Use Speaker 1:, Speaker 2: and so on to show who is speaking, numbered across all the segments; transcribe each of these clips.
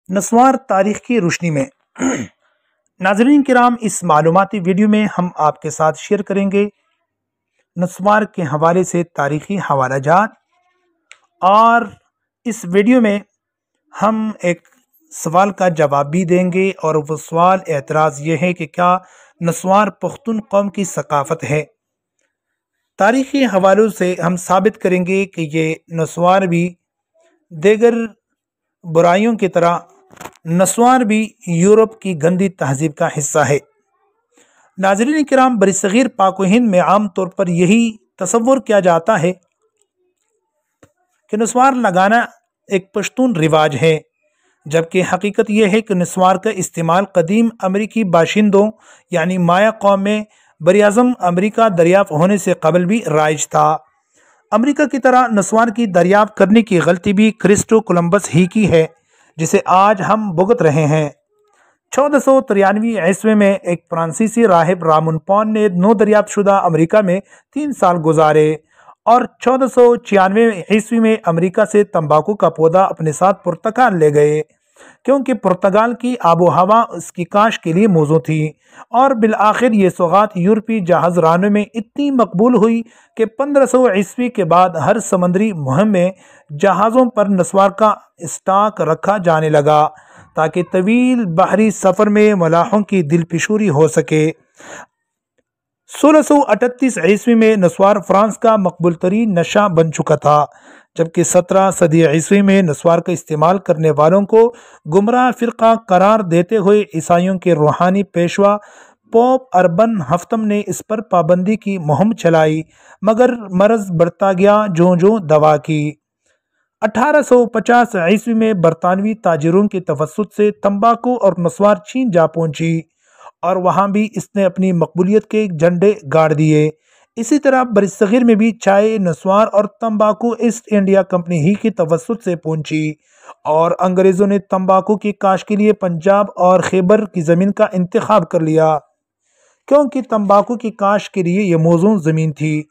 Speaker 1: نسوار تاریخ کی روشنی میں ناظرین کرام، اس معلوماتی ویڈیو میں ہم آپ کے ساتھ شیئر کریں گے نسوار کے حوالے سے تاریخی حوالہ جات، اور اس ویڈیو میں ہم ایک سوال کا جواب بھی دیں گے، اور وہ سوال اعتراض یہ ہے کہ کیا نسوار پختون قوم کی ثقافت ہے۔ تاریخی حوالوں سے ہم ثابت کریں گے کہ یہ نسوار بھی دیگر برائیوں کی طرح نسوار بھی یورپ کی گندی تہذیب کا حصہ ہے۔ ناظرین کرام، برصغیر پاک و ہند میں عام طور پر یہی تصور کیا جاتا ہے کہ نسوار لگانا ایک پشتون رواج ہے، جبکہ حقیقت یہ ہے کہ نسوار کا استعمال قدیم امریکی باشندوں یعنی مایا قوم میں براعظم امریکہ دریافت ہونے سے قبل بھی رائج تھا۔ امریکہ کی طرح نسوار کی دریافت کرنے کی غلطی بھی کرسٹو کولمبس ہی کی ہے، جسے آج ہم بھگت رہے ہیں۔ 1493 عیسوی میں ایک فرانسیسی راہب رامن پون نے نو دریافت شدہ امریکہ میں 3 سال گزارے، اور 1496 عیسوی میں امریکہ سے تمباکو کا پودا اپنے ساتھ پرتگال لے گئے، کیونکہ پرتگال کی آب و ہوا اس کی کاشت کے لیے موزوں تھی، اور بالآخر یہ سوغات یورپی جہاز رانوں میں اتنی مقبول ہوئی کہ 1500 عیسوی کے بعد ہر سمندری مہم میں جہازوں پر نسوار کا اسٹاک رکھا جانے لگا تاکہ طویل بحری سفر میں ملاحوں کی دل پشوری ہو سکے۔ 1638 عیسوی میں نسوار فرانس کا مقبول ترین نشہ بن چکا تھا، جبکہ 17 صدی عیسوی میں نسوار کا استعمال کرنے والوں کو گمراہ فرقہ قرار دیتے ہوئے عیسائیوں کے روحانی پیشوا پوپ اربن ہفتم نے اس پر پابندی کی مہم چلائی، مگر مرض بڑھتا گیا جوں جوں دوا کی۔ 1850 عیسوی میں برطانوی تاجروں کے توسط سے تمباکو اور نسوار چین جا پہنچی، اور وہاں بھی اس نے اپنی مقبولیت کے جھنڈے گاڑ دیے۔ اسی طرح برصغیر میں بھی چائے، نسوار اور تمباکو ایسٹ انڈیا کمپنی ہی کے توسط سے پہنچی، اور انگریزوں نے تمباکو کی کاشت کے لیے پنجاب اور خیبر کی زمین کا انتخاب کر لیا، کیونکہ تمباکو کی کاشت کے لیے یہ موزوں زمین تھی۔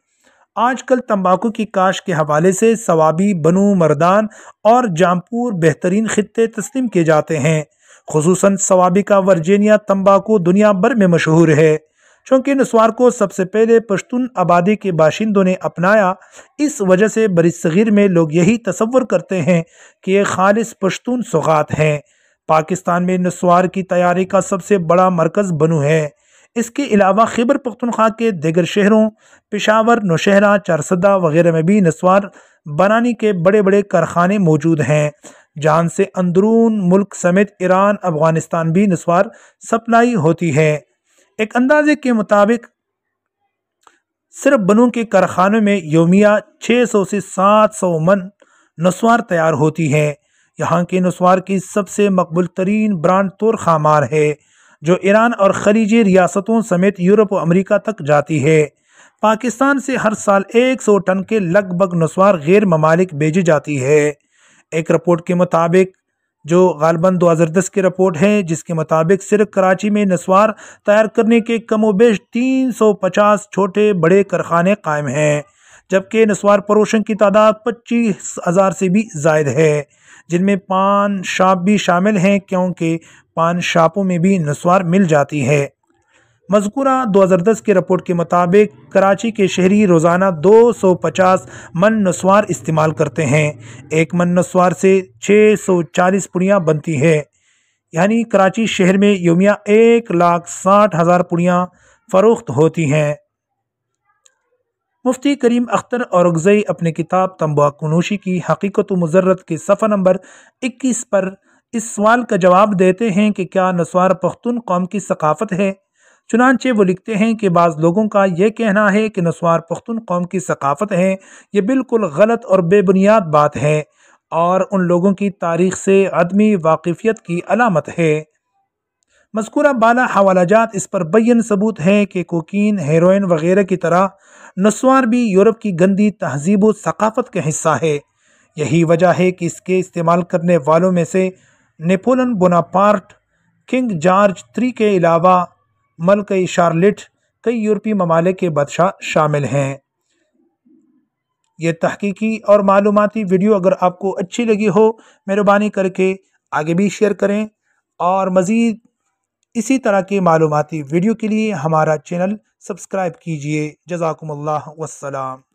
Speaker 1: آج کل تمباکو کی کاشت کے حوالے سے سوابی، بنو مردان اور جامپور بہترین خطے تسلیم کیے جاتے ہیں۔ خصوصاً سوابی کا ورجینیا تمباکو دنیا بھر میں مشہور ہے، چونکہ نسوار کو سب سے پہلے پشتون آبادی کے باشندوں نے اپنایا۔ اس وجہ سے برصغیر میں لوگ یہی تصور کرتے ہیں کہ یہ خالص پشتون سوغات ہیں۔ پاکستان میں نسوار کی تیاری کا سب سے بڑا مرکز بنو ہے۔ اس کے علاوہ خیبر پختونخوا کے دیگر شہروں پشاور، نوشہرہ، چارسدہ وغیرہ میں بھی نسوار بنانے کے بڑے بڑے کارخانے موجود ہیں، جہاں سے اندرون ملک سمیت ایران، افغانستان بھی نسوار سپلائی ہوتی ہے۔ ایک اندازے کے مطابق صرف بنو کے کارخانوں میں یومیہ 600 سے 700 من نسوار تیار ہوتی ہے۔ یہاں کے نسوار کی سب سے مقبول ترین برانڈ تور خامار ہے، جو ایران اور خلیجی ریاستوں سمیت یورپ و امریکہ تک جاتی ہے۔ پاکستان سے ہر سال 100 ٹن کے لگ بھگ نسوار غیر ممالک بھیجی جاتی ہے۔ ایک رپورٹ کے مطابق، جو غالباً 2010 کی رپورٹ ہے، جس کے مطابق صرف کراچی میں نسوار تیار کرنے کے کم و بیش 350 چھوٹے بڑے کارخانے قائم ہیں، جبکہ نسوار فروشوں کی تعداد 25,000 سے بھی زائد ہے، جن میں پان شاپ بھی شامل ہیں، کیونکہ پان شاپوں میں بھی نسوار مل جاتی ہے۔ مذکورہ 2010 کی رپورٹ کے مطابق کراچی کے شہری روزانہ 250 من نسوار استعمال کرتے ہیں۔ ایک من نسوار سے 640 پڑیاں بنتی ہے، یعنی کراچی شہر میں یومیہ 1,60,000 پڑیاں فروخت ہوتی ہیں۔ مفتی کریم اختر اورکزئی اپنی کتاب تمباکو نوشی کی حقیقت و مضرت کے صفحہ نمبر 21 پر اس سوال کا جواب دیتے ہیں کہ کیا نسوار پختون قوم کی ثقافت ہے؟ چنانچہ وہ لکھتے ہیں کہ بعض لوگوں کا یہ کہنا ہے کہ نسوار پختون قوم کی ثقافت ہے، یہ بالکل غلط اور بے بنیاد بات ہے، اور ان لوگوں کی تاریخ سے عدمی واقفیت کی علامت ہے۔ مذکورہ بالا حوالہ جات اس پر بین ثبوت ہے کہ کوکین، ہیروئن وغیرہ کی طرح نسوار بھی یورپ کی گندی تہذیب و ثقافت کا حصہ ہے۔ یہی وجہ ہے کہ اس کے استعمال کرنے والوں میں سے Napoleon Bonaparte, king George III کے علاوہ ملکہ شارلٹ، کئی یورپی ممالک کے بادشاہ شامل ہیں۔ یہ تحقیقی اور معلوماتی ویڈیو اگر آپ کو اچھی لگی ہو، مہربانی کر کے آگے بھی شیئر کریں، اور مزید اسی طرح کے معلوماتی ویڈیو کے لیے ہمارا چینل سبسکرائب کیجیے۔ جزاکم اللہ، والسلام۔